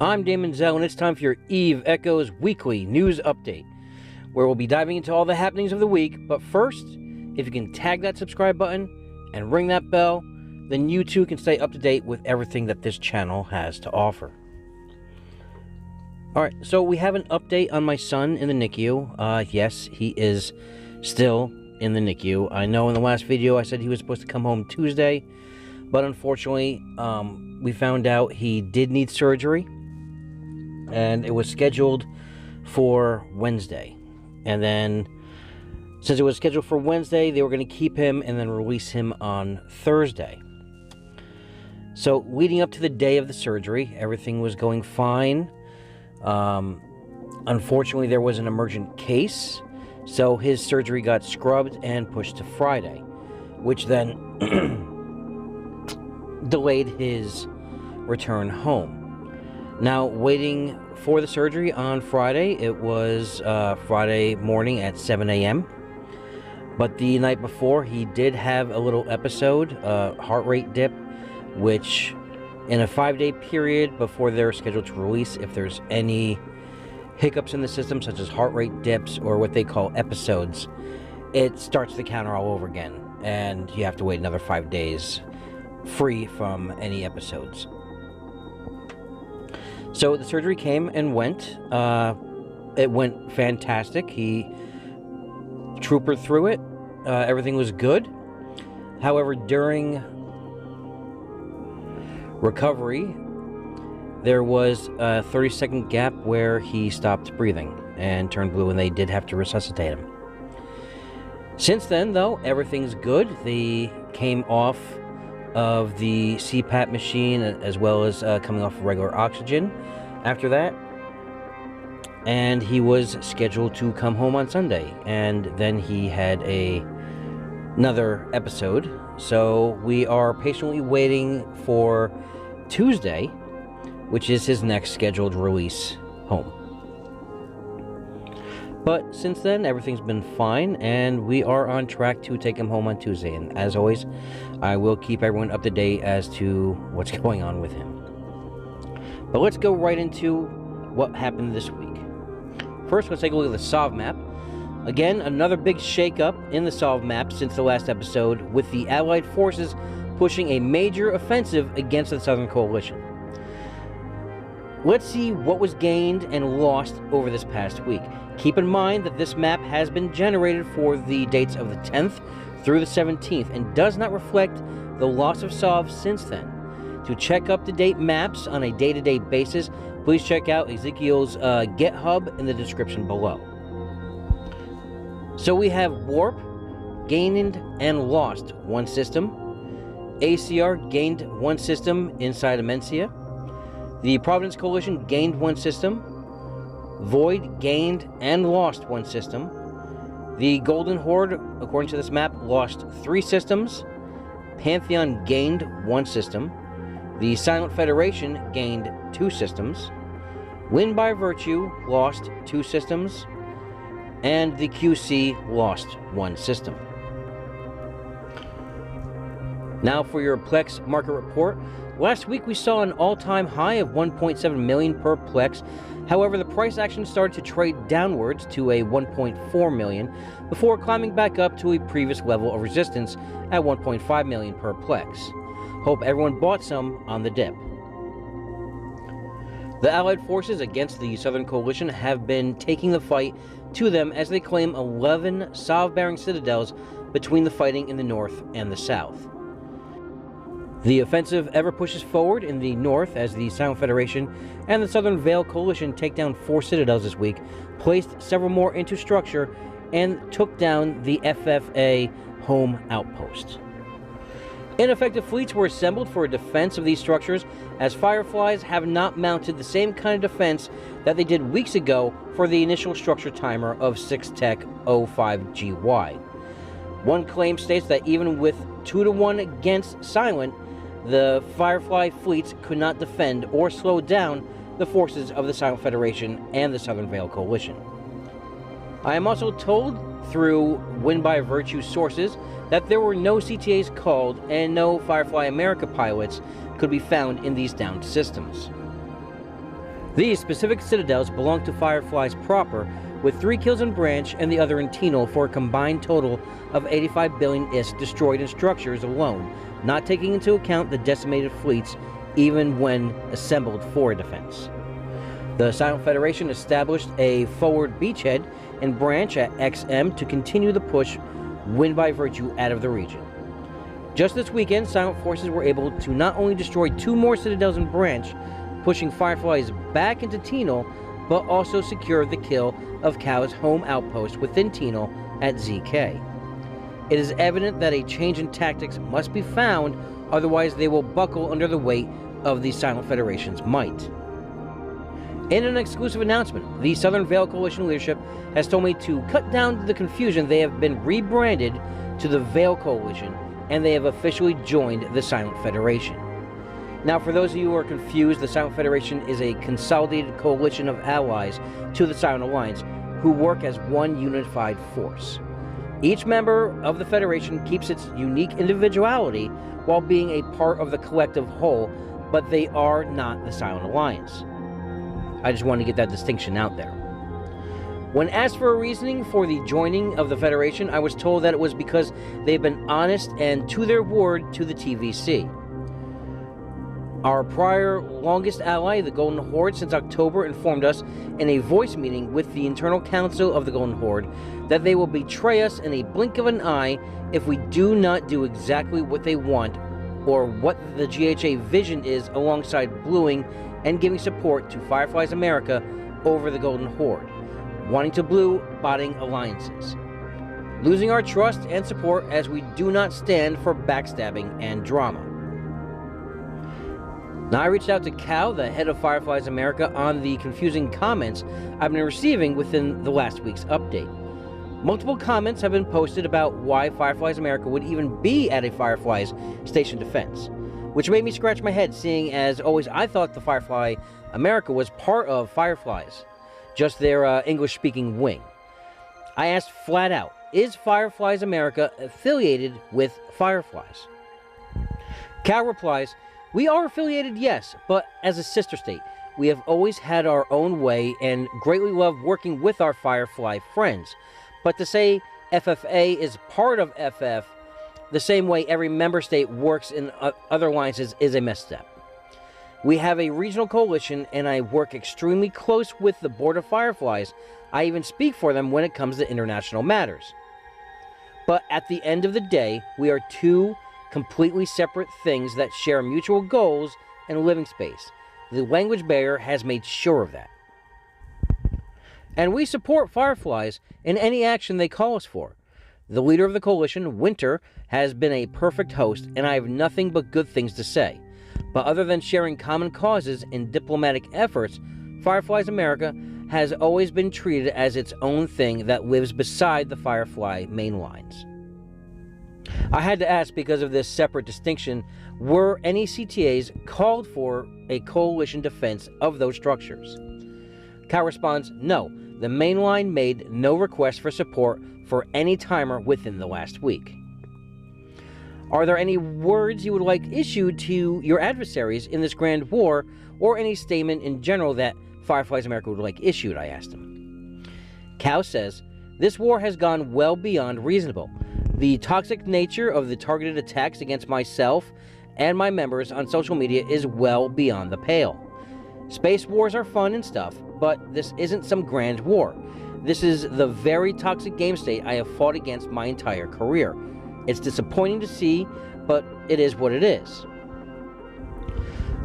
I'm Damon Zell, and it's time for your Eve Echoes Weekly News Update, where we'll be diving into all the happenings of the week. But first, if you can tag that subscribe button and ring that bell, then you too can stay up to date with everything that this channel has to offer. Alright, so we have an update on my son in the NICU. Yes, he is still in the NICU. I know in the last video I said he was supposed to come home Tuesday, but unfortunately, we found out he did need surgery, and it was scheduled for Wednesday. And then, since it was scheduled for Wednesday, they were going to keep him and then release him on Thursday. So, leading up to the day of the surgery, everything was going fine. Unfortunately, there was an emergent case, so his surgery got scrubbed and pushed to Friday, which then delayed his return home. Now, waiting for the surgery on Friday, it was Friday morning at 7 a.m. But the night before, he did have a little episode, heart rate dip, which in a 5-day period before they're scheduled to release, if there's any hiccups in the system, such as heart rate dips or what they call episodes, it starts the counter all over again, and you have to wait another 5 days free from any episodes. So the surgery came and went. It went fantastic. He troopered through it. Everything was good. However, during recovery, there was a 30-second gap where he stopped breathing and turned blue, and they did have to resuscitate him. Since then, though, everything's good. They came off of the CPAP machine, as well as coming off of regular oxygen after that. And he was scheduled to come home on Sunday, and then he had another episode. So we are patiently waiting for Tuesday, which is his next scheduled release home. But since then, everything's been fine, and we are on track to take him home on Tuesday. And as always, I will keep everyone up to date as to what's going on with him. But let's go right into what happened this week. First, let's take a look at the SOV map. Again, another big shakeup in the SOV map since the last episode, with the Allied forces pushing a major offensive against the Southern Coalition. Let's see what was gained and lost over this past week. Keep in mind that this map has been generated for the dates of the 10th through the 17th and does not reflect the loss of SOV since then. To check up-to-date maps on a day-to-day basis, please check out Exekiel's GitHub in the description below. So we have Warp, gained and lost one system. ACR gained one system inside Amencia. The Providence Coalition gained one system. Void gained and lost one system. The Golden Horde, according to this map, lost 3 systems. Pantheon gained one system. The Silent Federation gained 2 systems. Win by Virtue lost 2 systems. And the QC lost 1 system. Now for your Plex market report. Last week we saw an all-time high of 1.7 million per Plex. However, the price action started to trade downwards to a 1.4 million before climbing back up to a previous level of resistance at 1.5 million per Plex. Hope everyone bought some on the dip. The Allied forces against the Southern Coalition have been taking the fight to them as they claim 11 SOV-bearing citadels between the fighting in the north and the south. The offensive ever pushes forward in the north as the Silent Federation and the Southern Veil Coalition take down 4 citadels this week, placed several more into structure, and took down the FFA home outpost. Ineffective fleets were assembled for a defense of these structures, as Fireflies have not mounted the same kind of defense that they did weeks ago for the initial structure timer of 6-Tech 05GY. One claim states that even with 2-to-1 against Silent, the Firefly fleets could not defend or slow down the forces of the Silent Federation and the Southern Veil Coalition. I am also told through Win by Virtue sources that there were no CTAs called and no Firefly America pilots could be found in these downed systems. These specific citadels belong to Fireflies proper, with 3 kills in Branch and the other in Tenal for a combined total of 85 billion ISK destroyed in structures alone, not taking into account the decimated fleets even when assembled for defense. The Silent Federation established a forward beachhead in Branch at XM to continue the push Win by Virtue out of the region. Just this weekend, Silent Forces were able to not only destroy 2 more Citadels in Branch, pushing Fireflies back into Tenal, but also secured the kill of KOW's home outpost within Tenal at ZK. It is evident that a change in tactics must be found, otherwise they will buckle under the weight of the Silent Federation's might. In an exclusive announcement, the Southern Veil Coalition leadership has told me to cut down the confusion. They have been rebranded to the Veil Coalition, and they have officially joined the Silent Federation. Now, for those of you who are confused, the Silent Federation is a consolidated coalition of allies to the Silent Alliance who work as one unified force. Each member of the Federation keeps its unique individuality while being a part of the collective whole, but they are not the Silent Alliance. I just wanted to get that distinction out there. When asked for a reasoning for the joining of the Federation, I was told that it was because they've been honest and to their word to the TVC. Our prior longest ally, the Golden Horde, since October, informed us in a voice meeting with the internal council of the Golden Horde that they will betray us in a blink of an eye if we do not do exactly what they want or what the GHA vision is, alongside bluing and giving support to Fireflies America over the Golden Horde, wanting to blue botting alliances, losing our trust and support as we do not stand for backstabbing and drama. Now, I reached out to KOW, the head of Fireflies America, on the confusing comments I've been receiving within the last week's update. Multiple comments have been posted about why Fireflies America would even be at a Fireflies Station Defense, which made me scratch my head, seeing as always I thought the Firefly America was part of Fireflies, just their English-speaking wing. I asked flat out, is Fireflies America affiliated with Fireflies? KOW replies, we are affiliated, yes, but as a sister state. We have always had our own way and greatly love working with our Firefly friends. But to say FFA is part of FF, the same way every member state works in other alliances, is a misstep. We have a regional coalition, and I work extremely close with the Board of Fireflies. I even speak for them when it comes to international matters. But at the end of the day, we are 2 completely separate things that share mutual goals and living space. The language barrier has made sure of that. And we support Fireflies in any action they call us for. The leader of the coalition, Winter, has been a perfect host, and I have nothing but good things to say. But other than sharing common causes and diplomatic efforts, Fireflies America has always been treated as its own thing that lives beside the Firefly main lines. I had to ask, because of this separate distinction, were any CTAs called for a coalition defense of those structures? KOW responds, no, the mainline made no request for support for any timer within the last week. Are there any words you would like issued to your adversaries in this grand war, or any statement in general that Fireflies America would like issued? I asked him. KOW says, this war has gone well beyond reasonable. The toxic nature of the targeted attacks against myself and my members on social media is well beyond the pale. Space wars are fun and stuff, but this isn't some grand war. This is the very toxic game state I have fought against my entire career. It's disappointing to see, but it is what it is.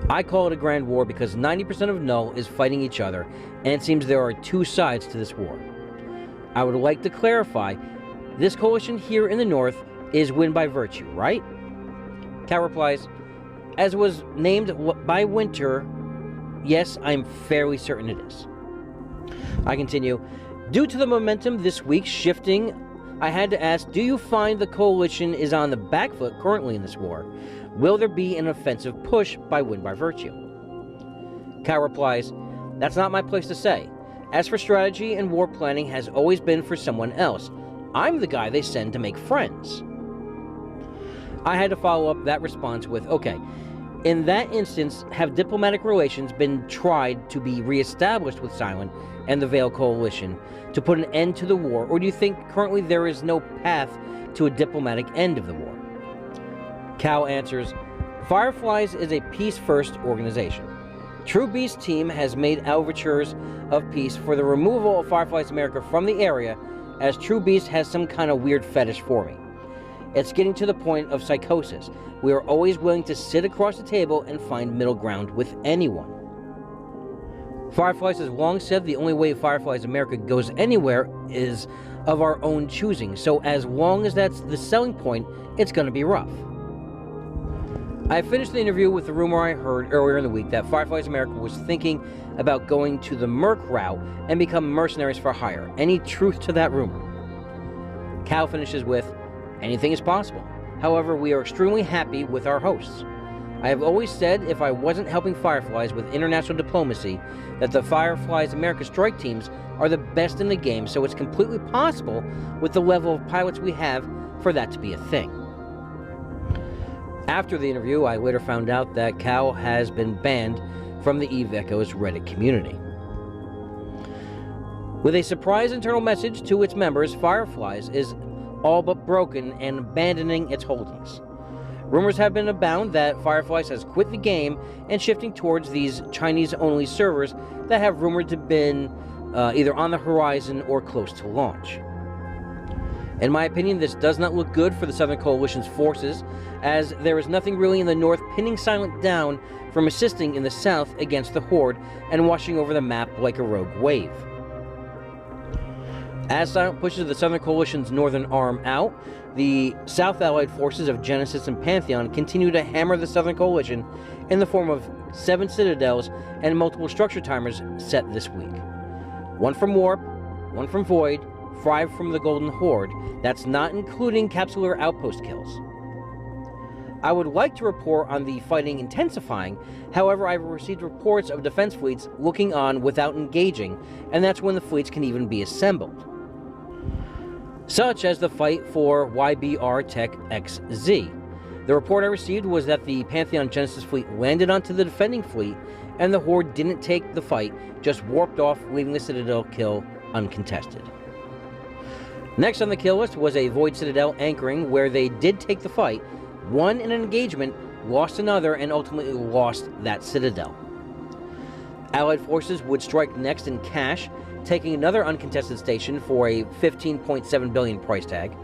I call it a grand war because 90% of Null is fighting each other, and it seems there are 2 sides to this war. I would like to clarify, this coalition here in the north is Win by Virtue, right? KOW replies, as was named by Winter, yes, I'm fairly certain it is. I continue, due to the momentum this week shifting, I had to ask, do you find the coalition is on the back foot currently in this war? Will there be an offensive push by Win by Virtue? KOW replies, that's not my place to say. As for strategy and war planning has always been for someone else. I'm the guy they send to make friends. I had to follow up that response with, okay, In that instance, have diplomatic relations been tried to be re-established with Silent and the Veil Coalition to put an end to the war, or do you think currently there is no path to a diplomatic end of the war? KOW answers, Fireflies is a peace-first organization. True Beast's team has made overtures of peace for the removal of Fireflies America from the area, as True Beast has some kind of weird fetish for me. It's getting to the point of psychosis. We are always willing to sit across the table and find middle ground with anyone. Fireflies has long said the only way Fireflies America goes anywhere is of our own choosing, so as long as that's the selling point, it's going to be rough. I finished the interview with the rumor I heard earlier in the week that Fireflies America was thinking about going to the Merc route and become mercenaries for hire. Any truth to that rumor? KOW finishes with, anything is possible. However, we are extremely happy with our hosts. I have always said if I wasn't helping Fireflies with international diplomacy, that the Fireflies America strike teams are the best in the game, so it's completely possible with the level of pilots we have for that to be a thing. After the interview, I later found out that KOW has been banned from the Eve Echoes Reddit community. With a surprise internal message to its members, Fireflies is all but broken and abandoning its holdings. Rumors have been abound that Fireflies has quit the game and shifting towards these Chinese-only servers that have rumored to have been either on the horizon or close to launch. In my opinion, this does not look good for the Southern Coalition's forces, as there is nothing really in the north pinning Silent down from assisting in the south against the Horde and washing over the map like a rogue wave. As Silent pushes the Southern Coalition's northern arm out, the South Allied forces of Genesis and Pantheon continue to hammer the Southern Coalition in the form of 7 Citadels and multiple structure timers set this week. 1 from Warp, 1 from Void, 5 from the Golden Horde. That's not including capsular outpost kills. I would like to report on the fighting intensifying, however I've received reports of defense fleets looking on without engaging, and that's when the fleets can even be assembled. Such as the fight for YBR Tech XZ. The report I received was that the Pantheon Genesis fleet landed onto the defending fleet, and the Horde didn't take the fight, just warped off, leaving the Citadel kill uncontested. Next on the kill list was a Void Citadel anchoring, where they did take the fight, won in an engagement, lost another, and ultimately lost that Citadel. Allied forces would strike next in Cache, taking another uncontested station for a $15.7 billion price tag.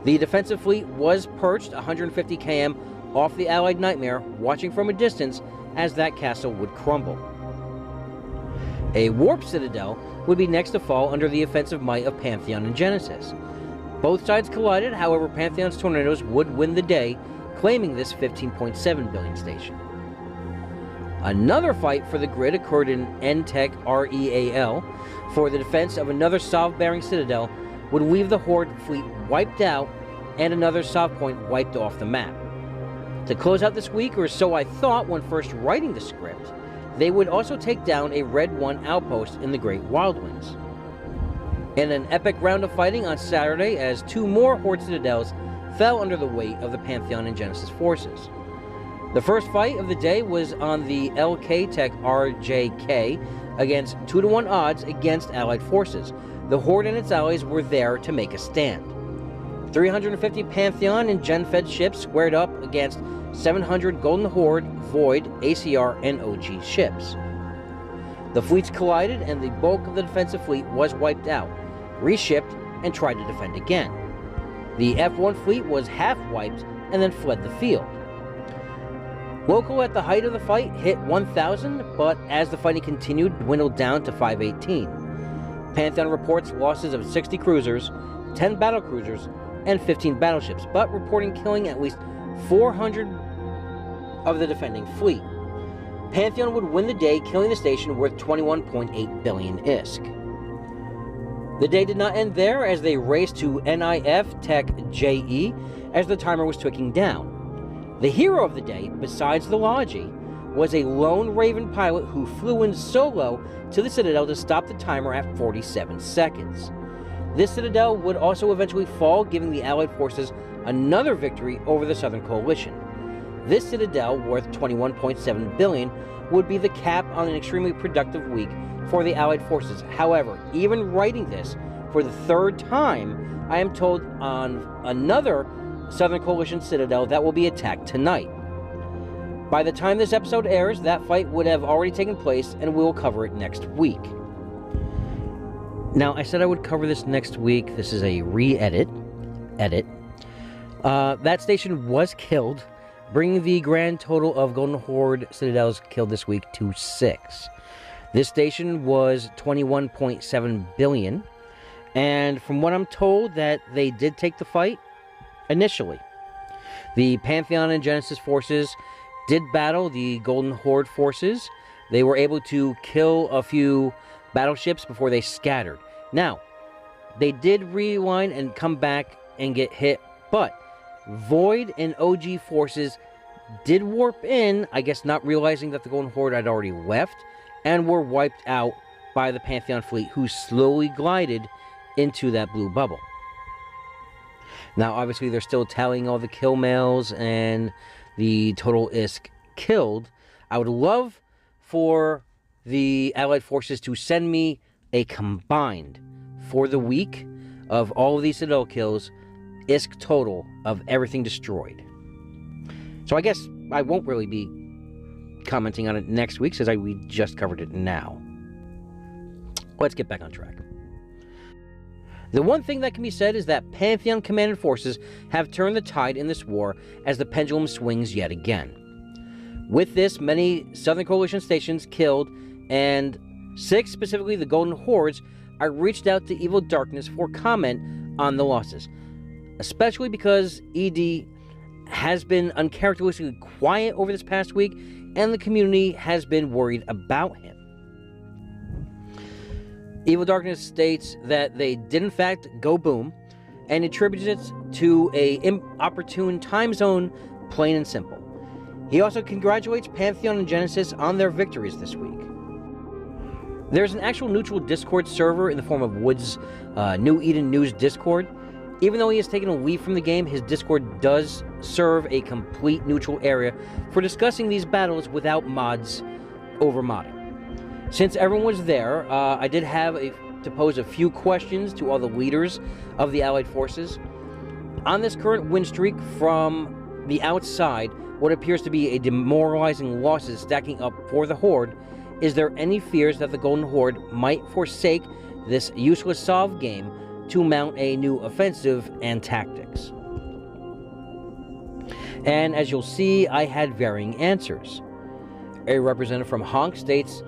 The defensive fleet was perched 150 km off the Allied Nightmare, watching from a distance as that castle would crumble. A Warp Citadel would be next to fall under the offensive might of Pantheon and Genesis. Both sides collided, however Pantheon's Tornadoes would win the day, claiming this $15.7 billion station. Another fight for the grid occurred in N-Tech REAL for the defense of another Sov-bearing Citadel would leave the Horde fleet wiped out and another Sov point wiped off the map. To close out this week, or so I thought when first writing the script, they would also take down a Red 1 outpost in the Great Wildlands. In an epic round of fighting on Saturday, as 2 more Horde Citadels fell under the weight of the Pantheon and Genesis forces. The first fight of the day was on the LK Tech RJK against 2-to-1 odds against Allied forces. The Horde and its allies were there to make a stand. 350 Pantheon and Gen-Fed ships squared up against 700 Golden Horde, Void, ACR, and OG ships. The fleets collided and the bulk of the defensive fleet was wiped out, reshipped, and tried to defend again. The F1 fleet was half wiped and then fled the field. Local at the height of the fight hit 1,000, but as the fighting continued, dwindled down to 518. Pantheon reports losses of 60 cruisers, 10 battlecruisers, and 15 battleships, but reporting killing at least 400 of the defending fleet. Pantheon would win the day, killing the station worth 21.8 billion ISK. The day did not end there, as they raced to NIF Tech JE as the timer was ticking down. The hero of the day, besides the Logi, was a lone Raven pilot who flew in solo to the Citadel to stop the timer at 47 seconds. This Citadel would also eventually fall, giving the Allied forces another victory over the Southern Coalition. This Citadel, worth $21.7 billion, would be the cap on an extremely productive week for the Allied forces. However, even writing this for the third time, I am told on another Southern Coalition Citadel that will be attacked tonight. By the time this episode airs, that fight would have already taken place, and we'll cover it next week. Now, I said I would cover this next week. This is a re-edit. That station was killed, bringing the grand total of Golden Horde Citadels killed this week to 6. This station was $21.7 billion, and from what I'm told, that they did take the fight initially. The Pantheon and Genesis forces did battle the Golden Horde forces. They were able to kill a few battleships before they scattered. Now, they did rewind and come back and get hit, but Void and OG forces did warp in, I guess not realizing that the Golden Horde had already left, and were wiped out by the Pantheon fleet, who slowly glided into that blue bubble. Now, obviously, they're still tallying all the kill mails and the total ISK killed. I would love for the Allied forces to send me a combined, for the week, of all of these Citadel kills, ISK total of everything destroyed. So I guess I won't really be commenting on it next week, since we just covered it now. Let's get back on track. The one thing that can be said is that Pantheon-commanded forces have turned the tide in this war as the pendulum swings yet again. With this, many Southern Coalition stations killed, and 6, specifically the Golden Hordes, I reached out to Evil Darkness for comment on the losses, especially because ED has been uncharacteristically quiet over this past week, and the community has been worried about him. Evil Darkness states that they did in fact go boom, and attributes it to a inopportune time zone, plain and simple. He also congratulates Pantheon and Genesis on their victories this week. There's an actual neutral Discord server in the form of Wood's New Eden News Discord. Even though he has taken a leave from the game, his Discord does serve a complete neutral area for discussing these battles without mods over modding. Since everyone was there, I did have to pose a few questions to all the leaders of the Allied forces. On this current win streak, from the outside, what appears to be a demoralizing losses stacking up for the Horde, is there any fears that the Golden Horde might forsake this useless Sov game to mount a new offensive and tactics? And as you'll see, I had varying answers. A representative from Honk states,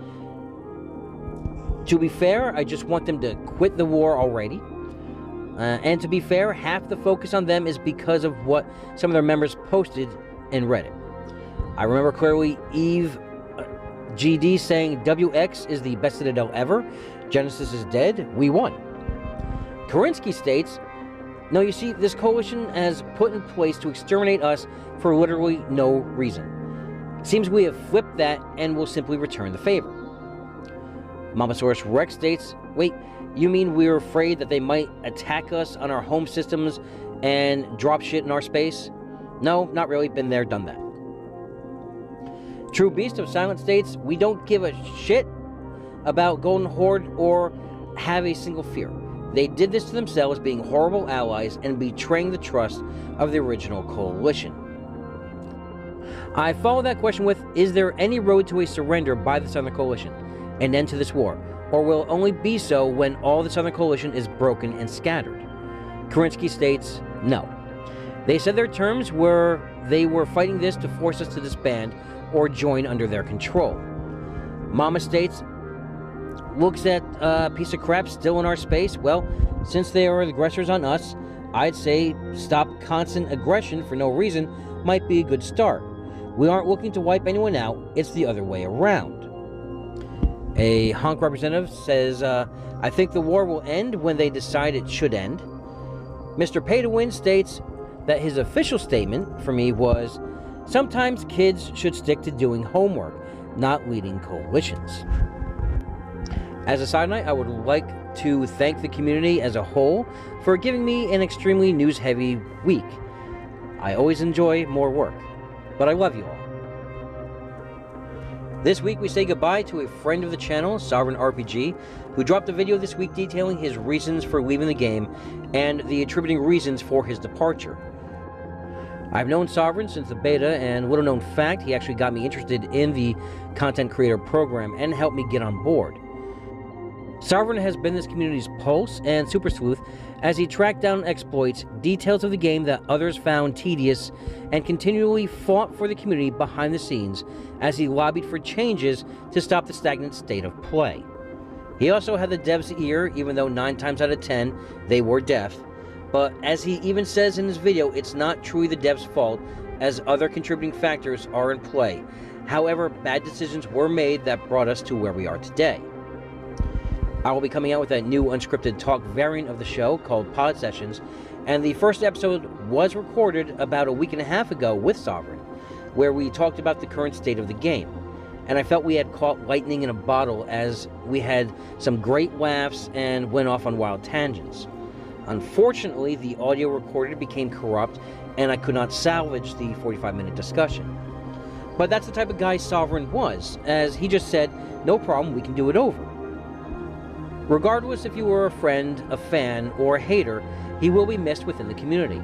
to be fair, I just want them to quit the war already. And to be fair, half the focus on them is because of what some of their members posted in Reddit. I remember clearly Eve GD saying, WX is the best Citadel ever. Genesis is dead. We won. Korinsky states, no, you see, this coalition has put in place to exterminate us for literally no reason. Seems we have flipped that and will simply return the favor. Mamasaurus Rex states, wait, you mean we're afraid that they might attack us on our home systems and drop shit in our space? No, not really. Been there, done that. True Beast of Silent states, we don't give a shit about Golden Horde or have a single fear. They did this to themselves, being horrible allies and betraying the trust of the original coalition. I follow that question with, is there any road to a surrender by the Southern Coalition, an end to this war, or will it only be so when all the Southern Coalition is broken and scattered? Korinsky states, no. They said their terms were they were fighting this to force us to disband or join under their control. Mama states, looks at a piece of crap still in our space. Well, since they are the aggressors on us, I'd say stop constant aggression for no reason might be a good start. We aren't looking to wipe anyone out, it's the other way around. A Honk representative says, I think the war will end when they decide it should end. Mr. Pay to Win states that his official statement for me was, sometimes kids should stick to doing homework, not leading coalitions. As a side note, I would like to thank the community as a whole for giving me an extremely news-heavy week. I always enjoy more work. but I love you all. This week we say goodbye to a friend of the channel, SovereignRPG, who dropped a video this week detailing his reasons for leaving the game and the attributing reasons for his departure. I've known Sovereign since the beta, and little known fact, he actually got me interested in the content creator program and helped me get on board. Sovereign has been this community's pulse and super sleuth as he tracked down exploits, details of the game that others found tedious, and continually fought for the community behind the scenes as he lobbied for changes to stop the stagnant state of play. He also had the devs' ear, even though 9 times out of 10 they were deaf, but as he even says in his video, it's not truly the devs' fault, as other contributing factors are in play. However, bad decisions were made that brought us to where we are today. I will be coming out with a new unscripted talk variant of the show called Pod Sessions, and the first episode was recorded about a week and a half ago with Sovereign, where we talked about the current state of the game. And I felt we had caught lightning in a bottle as we had some great laughs and went off on wild tangents. Unfortunately, the audio recorded became corrupt and I could not salvage the 45-minute discussion. But that's the type of guy Sovereign was, as he just said, no problem, we can do it over. Regardless if you were a friend, a fan, or a hater, he will be missed within the community,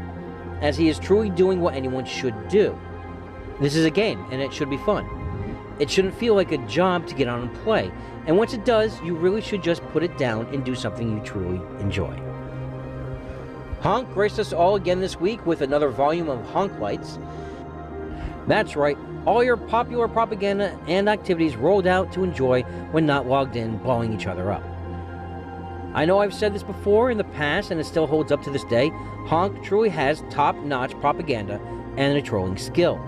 as he is truly doing what anyone should do. This is a game, and it should be fun. It shouldn't feel like a job to get on and play, and once it does, you really should just put it down and do something you truly enjoy. Honk graced us all again this week with another volume of Honklights. That's right, all your popular propaganda and activities rolled out to enjoy when not logged in, blowing each other up. I know I've said this before in the past, and it still holds up to this day. Honk truly has top-notch propaganda and a trolling skill.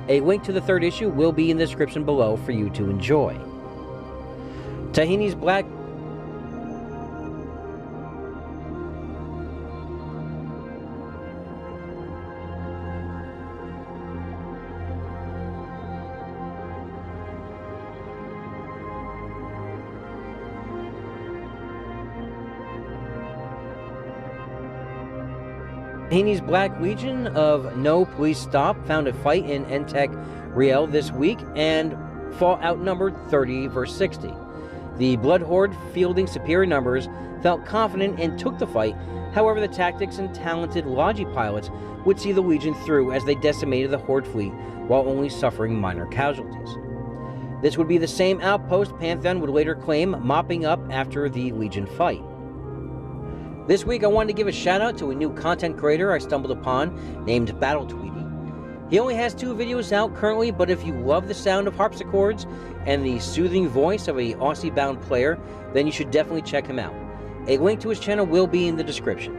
A link to the 3rd issue will be in the description below for you to enjoy. Tahini's Black... Tahini's Black Legion of No Please Stop found a fight in Entech Riel this week and fought outnumbered 30 versus 60. The Blood Horde, fielding superior numbers, felt confident and took the fight. However, the tactics and talented Logi pilots would see the Legion through as they decimated the Horde fleet while only suffering minor casualties. This would be the same outpost Pantheon would later claim, mopping up after the Legion fight. This week I wanted to give a shout out to a new content creator I stumbled upon named Battle Tweety. He only has 2 videos out currently, but if you love the sound of harpsichords and the soothing voice of a Aussie-bound player, then you should definitely check him out. A link to his channel will be in the description.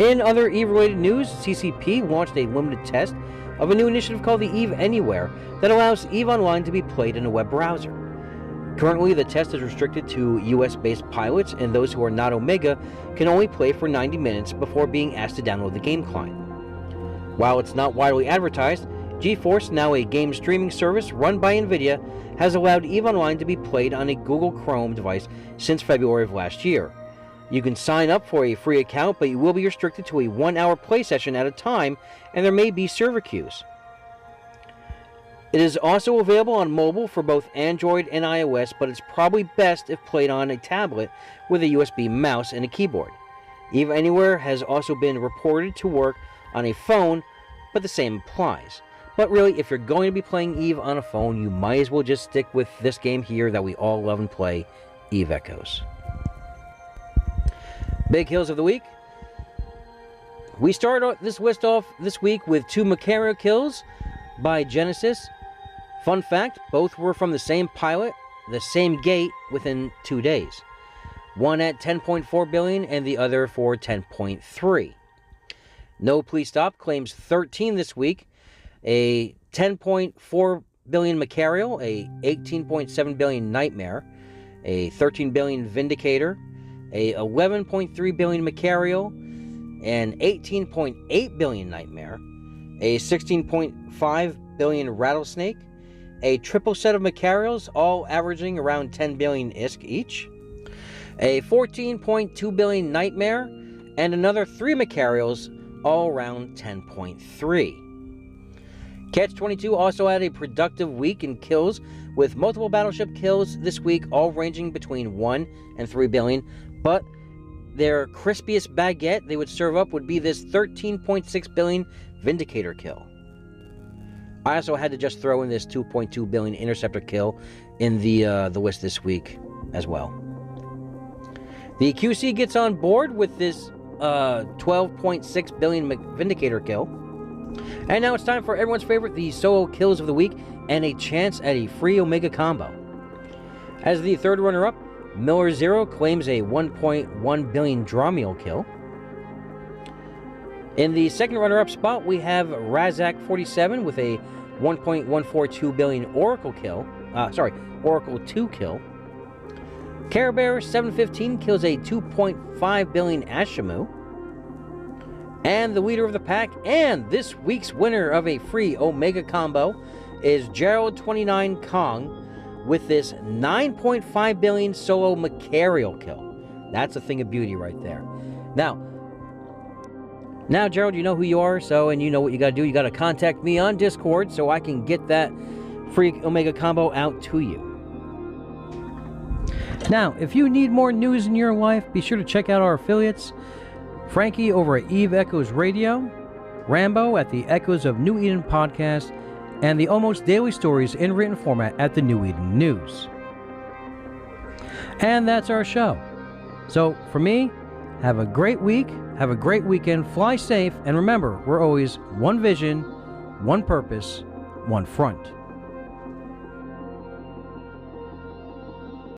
In other EVE-related news, CCP launched a limited test of a new initiative called the EVE Anywhere that allows EVE Online to be played in a web browser. Currently, the test is restricted to US-based pilots, and those who are not Omega can only play for 90 minutes before being asked to download the game client. While it's not widely advertised, GeForce, now a game streaming service run by NVIDIA, has allowed EVE Online to be played on a Google Chrome device since February of last year. You can sign up for a free account, but you will be restricted to a 1-hour play session at a time, and there may be server queues. It is also available on mobile for both Android and iOS, but it's probably best if played on a tablet with a USB mouse and a keyboard. EVE Anywhere has also been reported to work on a phone, but the same applies. But really, if you're going to be playing EVE on a phone, you might as well just stick with this game here that we all love and play, EVE Echoes. Big Hills of the Week. We start this list off this week with 2 Macario kills by Genesis. Fun fact, both were from the same pilot, the same gate, within 2 days. One at 10.4 billion and the other for 10.3. No Please Stop claims 13 this week. A 10.4 billion Macario, a 18.7 billion Nightmare, a 13 billion Vindicator, a 11.3 billion Macario, an 18.8 billion Nightmare, a 16.5 billion Rattlesnake, a triple set of Macarios, all averaging around 10 billion ISK each, a 14.2 billion Nightmare, and another 3 Macarios, all around 10.3. Catch-22 also had a productive week in kills, with multiple battleship kills this week, all ranging between 1 and 3 billion, but their crispiest baguette they would serve up would be this 13.6 billion Vindicator kill. I also had to just throw in this 2.2 billion Interceptor kill in the list this week as well. The QC gets on board with this 12.6 billion Vindicator kill. And now it's time for everyone's favorite, the solo kills of the week, and a chance at a free Omega combo. As the third runner-up, Miller Zero claims a 1.1 billion Dromio kill. In the second runner-up spot, we have Razak 47 with a 1.142 billion Oracle kill. Oracle 2 kill. Care Bear 715 kills a 2.5 billion Ashimu. And the leader of the pack, and this week's winner of a free Omega combo, is Gerald29 Kong with this 9.5 billion solo Macarial kill. That's a thing of beauty right there. Now, Gerald, you know who you are, and you know what you got to do. You got to contact me on Discord so I can get that free Omega combo out to you. Now, if you need more news in your life, be sure to check out our affiliates. Frankie over at Eve Echoes Radio, Rambo at the Echoes of New Eden podcast, and the almost daily stories in written format at the New Eden News. And that's our show. So, for me, have a great week, have a great weekend, fly safe, and remember, we're always one vision, one purpose, one front.